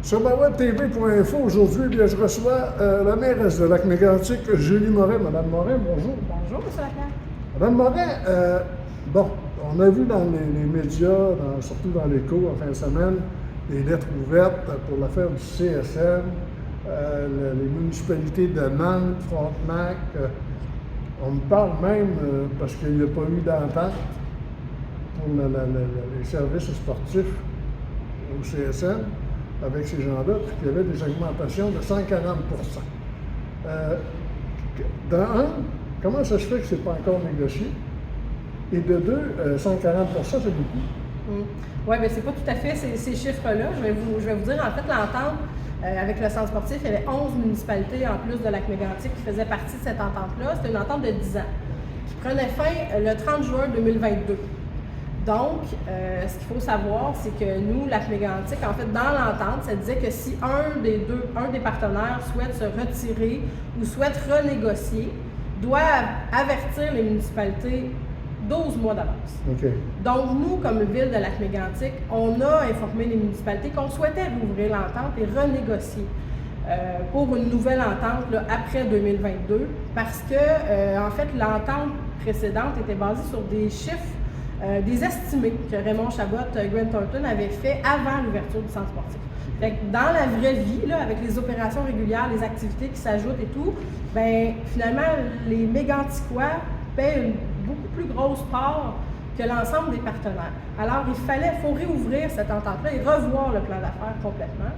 Sur mawebtv.info, aujourd'hui, bien, je reçois la mairesse de Lac-Mégantic, Julie Morin. Madame Morin, bonjour. Bonjour, M. Laclaire. Madame Morin, on a vu dans les médias, surtout dans l'Écho en fin de semaine, des lettres ouvertes pour l'affaire du CSM, les municipalités de Nantes, Frontenac. On me parle même, parce qu'il n'y a pas eu d'entente pour les services sportifs au CSM, avec ces gens-là, puis qu'il y avait des augmentations de 140 Dans un, comment ça se fait que ce n'est pas encore négocié? Et de deux, 140 c'est beaucoup. Oui, bien, c'est pas tout à fait ces chiffres-là. Je vais vous dire, en fait, l'entente avec le centre sportif, il y avait 11 municipalités en plus de Lac-Mégantic qui faisaient partie de cette entente-là. C'était une entente de 10 ans qui prenait fin le 30 juin 2022. Donc, ce qu'il faut savoir, c'est que nous, Lac-Mégantic, en fait, dans l'entente, ça disait que si un des partenaires souhaite se retirer ou souhaite renégocier, doit avertir les municipalités 12 mois d'avance. Okay. Donc, nous, comme ville de Lac-Mégantic, on a informé les municipalités qu'on souhaitait rouvrir l'entente et renégocier pour une nouvelle entente là, après 2022 parce que, en fait, l'entente précédente était basée sur des chiffres des estimés que Raymond Chabot, Grant Thornton avait fait avant l'ouverture du centre sportif. Fait que dans la vraie vie, là, avec les opérations régulières, les activités qui s'ajoutent et tout, ben finalement, les Méganticois paient une beaucoup plus grosse part que l'ensemble des partenaires. Alors, il faut réouvrir cette entente-là et revoir le plan d'affaires complètement.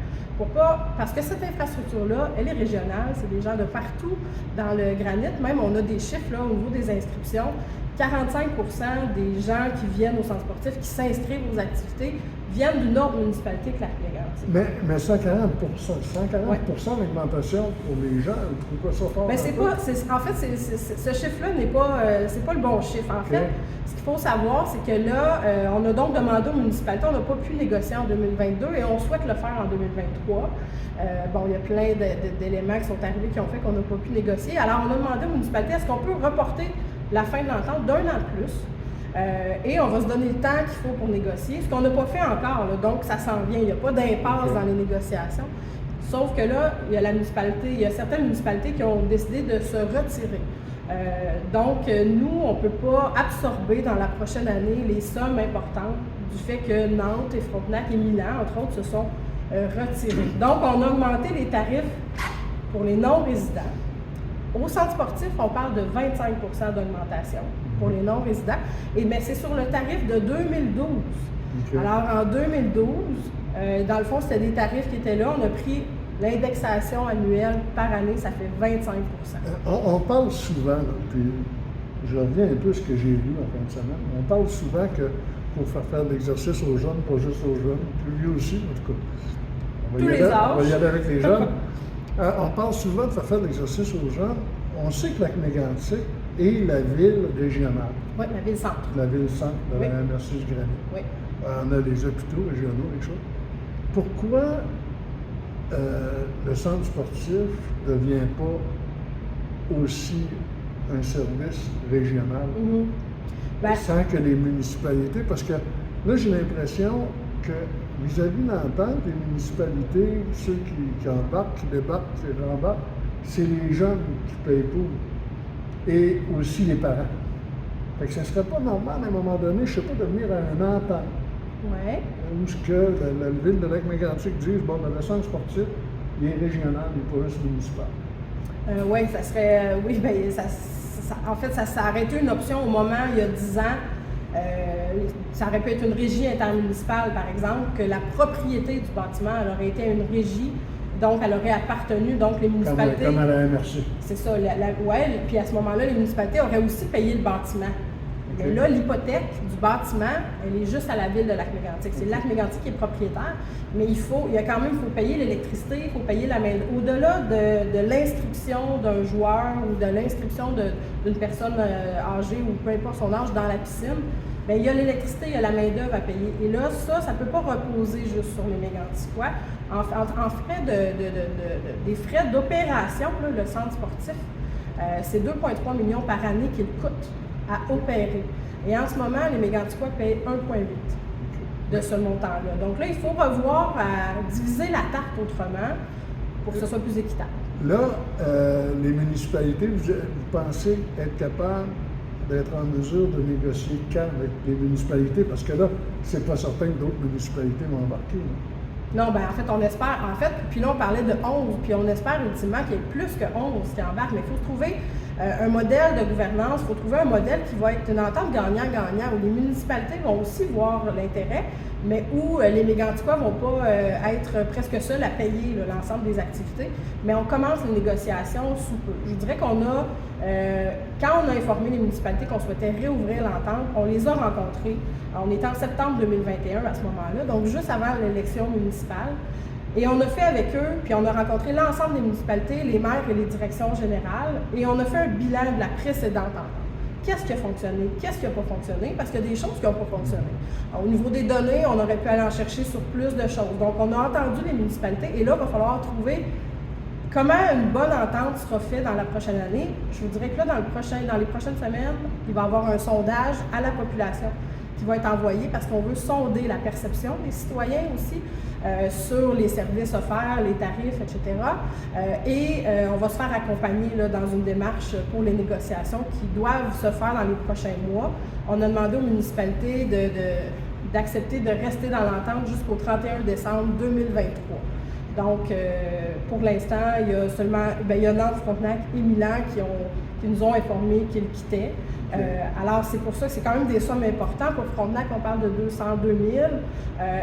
Parce que cette infrastructure-là, elle est régionale, c'est des gens de partout dans le granit. Même, on a des chiffres là, au niveau des inscriptions. 45 des gens qui viennent au centre sportif, qui s'inscrivent aux activités, viennent d'une autre municipalité que Lac-Mégantic. Mais 140 d'augmentation pour les gens, vous trouvez pas ça fort? Ben en fait, ce chiffre-là n'est pas, c'est pas le bon chiffre. En fait, ce qu'il faut savoir, c'est que là, on a donc demandé aux municipalités, on n'a pas pu négocier en 2022 et on souhaite le faire en 2023. Il y a plein d'éléments qui sont arrivés qui ont fait qu'on n'a pas pu négocier. Alors, on a demandé aux municipalités, est-ce qu'on peut reporter la fin de l'entente d'un an de plus et on va se donner le temps qu'il faut pour négocier, ce qu'on n'a pas fait encore, là, donc ça s'en vient, il n'y a pas d'impasse dans les négociations, sauf que là, il y a certaines municipalités qui ont décidé de se retirer. Donc, nous, on ne peut pas absorber dans la prochaine année les sommes importantes du fait que Nantes et Frontenac et Milan, entre autres, se sont retirés. Donc, on a augmenté les tarifs pour les non-résidents. Au centre sportif, on parle de 25 d'augmentation pour les non-résidents, mais c'est sur le tarif de 2012. Okay. Alors, en 2012, dans le fond, c'était des tarifs qui étaient là. On a pris l'indexation annuelle par année, ça fait 25 on parle souvent, là, puis je reviens un peu à ce que j'ai lu en fin de semaine, on parle souvent que pour faire de l'exercice aux jeunes, pas juste aux jeunes, plus vieux aussi, en tout cas. Tous les âges. On va y aller avec les jeunes. On parle souvent de faire de l'exercice aux gens. On sait que Lac-Mégantic est la ville régionale. Oui, la ville-centre. La ville-centre de la MRC du Granit. Oui. On a les hôpitaux régionaux, les choses. Pourquoi le centre sportif ne devient pas aussi un service régional sans que les municipalités... Parce que là, j'ai l'impression que vis-à-vis de l'entente, les municipalités, ceux qui embarquent, qui débarquent, qui rembarquent, c'est les jeunes qui payent pour. Et aussi les parents. Fait que ça ne serait pas normal, à un moment donné, je ne sais pas, de venir à un entente. Oui. Où ce que la ville de Lac-Mégantic dise, le centre sportif, il est régional, il n'est pas juste municipal. Oui, ça serait... en fait, ça aurait été une option au moment, il y a 10 ans. Ça aurait pu être une régie intermunicipale, par exemple, que la propriété du bâtiment elle aurait été une régie, donc elle aurait appartenu, donc les municipalités... Comme à la MRC. C'est ça, puis à ce moment-là, les municipalités auraient aussi payé le bâtiment. Mais là, l'hypothèque du bâtiment, elle est juste à la ville de Lac-Mégantic. C'est Lac-Mégantic qui est propriétaire, mais il y a quand même, il faut payer l'électricité, il faut payer la main. Au-delà de l'inscription d'un joueur ou de l'inscription d'une personne âgée ou peu importe son âge dans la piscine, bien, il y a l'électricité, il y a la main-d'œuvre à payer. Et là, ça ne peut pas reposer juste sur les Méganticois. En frais des frais d'opération, le centre sportif, c'est 2,3 millions par année qu'il coûte à opérer. Et en ce moment, les Méganticois payent 1,8. de ce montant-là. Donc là, il faut revoir à diviser la tarte autrement pour que ce soit plus équitable. Là, les municipalités, vous pensez être capable d'être en mesure de négocier quand avec les municipalités? Parce que là, c'est pas certain que d'autres municipalités vont embarquer. Là. Non, bien en fait, on espère, puis là on parlait de 11, puis on espère ultimement qu'il y ait plus que 11 qui embarquent, mais il faut trouver un modèle de gouvernance, il faut trouver un modèle qui va être une entente gagnant-gagnant, où les municipalités vont aussi voir l'intérêt, mais où les Méganticois ne vont pas être presque seuls à payer l'ensemble des activités. Mais on commence les négociations sous peu. Je dirais qu'on a, quand on a informé les municipalités qu'on souhaitait réouvrir l'entente, on les a rencontrés. On était en septembre 2021 à ce moment-là, donc juste avant l'élection municipale. Et on a fait avec eux, puis on a rencontré l'ensemble des municipalités, les maires et les directions générales, et on a fait un bilan de la précédente entente. Qu'est-ce qui a fonctionné? Qu'est-ce qui n'a pas fonctionné? Parce qu'il y a des choses qui n'ont pas fonctionné. Alors, au niveau des données, on aurait pu aller en chercher sur plus de choses. Donc, on a entendu les municipalités, et là, il va falloir trouver comment une bonne entente sera faite dans la prochaine année. Je vous dirais que là, dans les prochaines semaines, il va y avoir un sondage à la population qui va être envoyé parce qu'on veut sonder la perception des citoyens aussi sur les services offerts, les tarifs, etc. On va se faire accompagner là, dans une démarche pour les négociations qui doivent se faire dans les prochains mois. On a demandé aux municipalités d'accepter de rester dans l'entente jusqu'au 31 décembre 2023. Donc, pour l'instant, il y a seulement, il y a Nantes, Frontenac et Milan qui nous ont informé qu'ils quittaient. Alors, c'est pour ça que c'est quand même des sommes importantes. Pour Frontenac, on parle de 202 000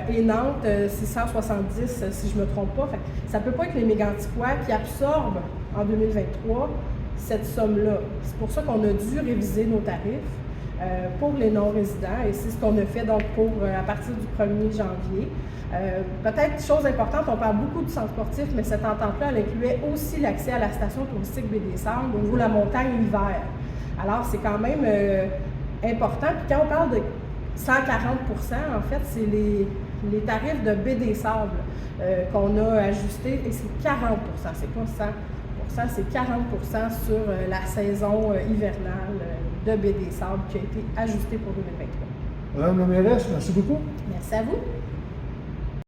et Nantes, 670, si je ne me trompe pas. Fait, ça ne peut pas être les Méganticois qui absorbent en 2023 cette somme-là. C'est pour ça qu'on a dû réviser nos tarifs pour les non-résidents et c'est ce qu'on a fait donc à partir du 1er janvier. Peut-être chose importante, on parle beaucoup du centre sportif, mais cette entente-là, elle incluait aussi l'accès à la station touristique Baie des Sables au niveau de la montagne l'hiver. Alors, c'est quand même important. Puis quand on parle de 140 en fait, c'est les tarifs de Baie des Sables qu'on a ajustés et c'est 40 c'est pas 100 c'est 40 sur la saison hivernale de Baie des Sables qui a été ajustée pour 2023. Madame la mairesse, merci beaucoup. Merci à vous.